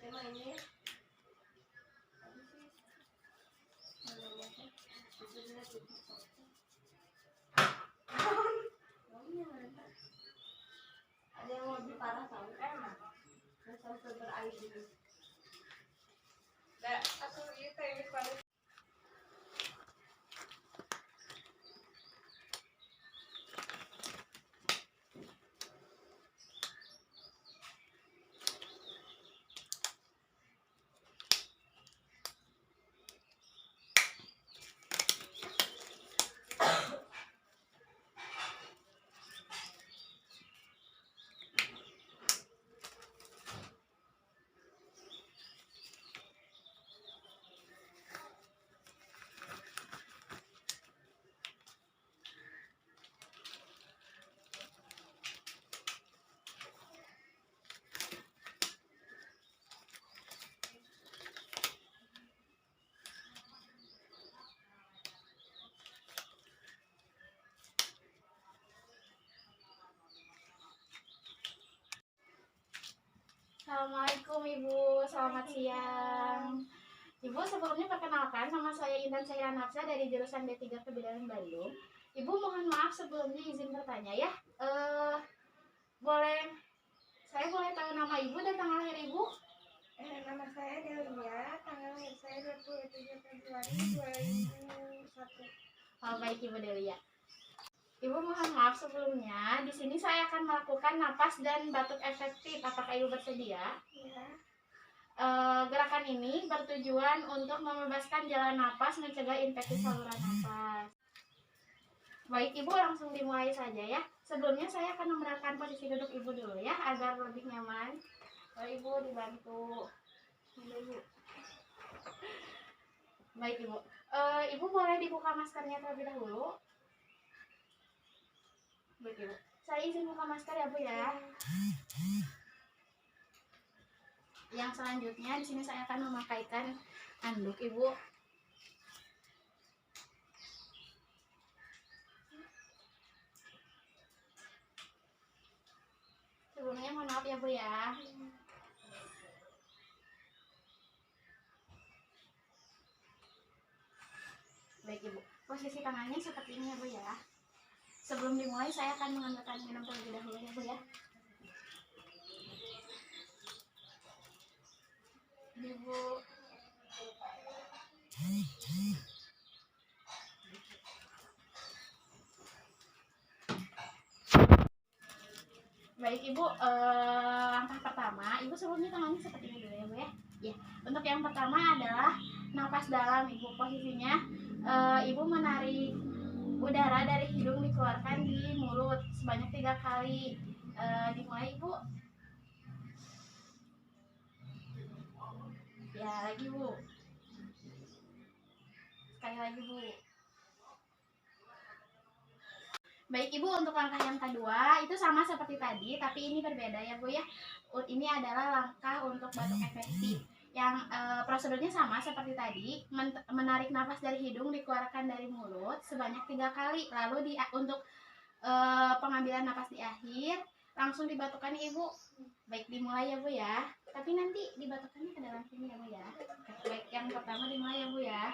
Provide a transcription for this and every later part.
Ada yang lebih parah tahu emang sampai berair gitu. Aku ini kayak paling. Assalamualaikum Ibu, selamat siang. Ibu, sebelumnya perkenalkan, nama saya Intan Saira Nafsa dari jurusan D3 Kebidanan Bandung. Ibu, mohon maaf sebelumnya izin bertanya ya. Saya boleh tahu nama Ibu dan tanggal lahir Ibu? Nama saya Delia, tanggal lahir saya 27 Februari 2001. Oh, baik Ibu Delia. Ibu, mohon maaf sebelumnya. Di sini saya akan melakukan napas dan batuk efektif. Apakah Ibu bersedia? Ya. Gerakan ini bertujuan untuk membebaskan jalan napas, mencegah infeksi saluran napas. Baik Ibu, langsung dimulai saja ya. Sebelumnya saya akan memberatkan posisi duduk Ibu dulu ya, agar lebih nyaman. Ibu dibantu. Ibu. Baik Ibu. Ibu boleh dibuka maskernya terlebih dahulu. Baik Ibu. Saya izin buka masker ya Bu ya. Yang selanjutnya di sini saya akan memakaikan handuk Ibu. Sebelumnya mohon maaf ya Bu ya. Baik Ibu, posisi tangannya seperti ini ya Bu ya. Sebelum dimulai saya akan mengambilkan minum terlebih dahulu ya Bu ya. Ibu. Baik Ibu, langkah pertama, Ibu sebelumnya tangannya seperti ini dulu ya Bu ya. Ya, untuk yang pertama adalah napas dalam Ibu. Posisinya Ibu menarik udara dari hidung dikeluarkan di mulut sebanyak 3 kali. Dimulai Ibu. Ya, lagi Bu. Sekali lagi Bu. Baik Ibu, untuk langkah yang kedua itu sama seperti tadi, tapi ini berbeda ya Bu ya. Ini adalah langkah untuk batuk efektif. Yang prosedurnya sama seperti tadi, menarik nafas dari hidung, dikeluarkan dari mulut sebanyak 3 kali. Lalu untuk pengambilan nafas di akhir langsung dibatukkan Ibu. Baik, dimulai ya Bu ya. Tapi nanti dibatukannya ke dalam sini ya Bu ya. Baik, yang pertama dimulai ya Bu ya.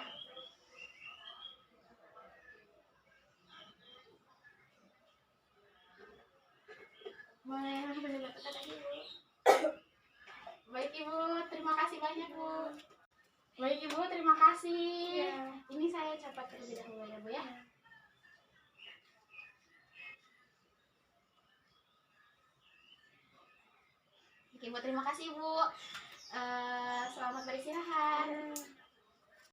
Boleh langsung dibatukan aja Bu. Baik Ibu, terima kasih banyak Bu. Baik Ibu, terima kasih. Ya. Ini saya catat terlebih dahulu ya Bu ya. Ibu, terima kasih Bu. Selamat beristirahat.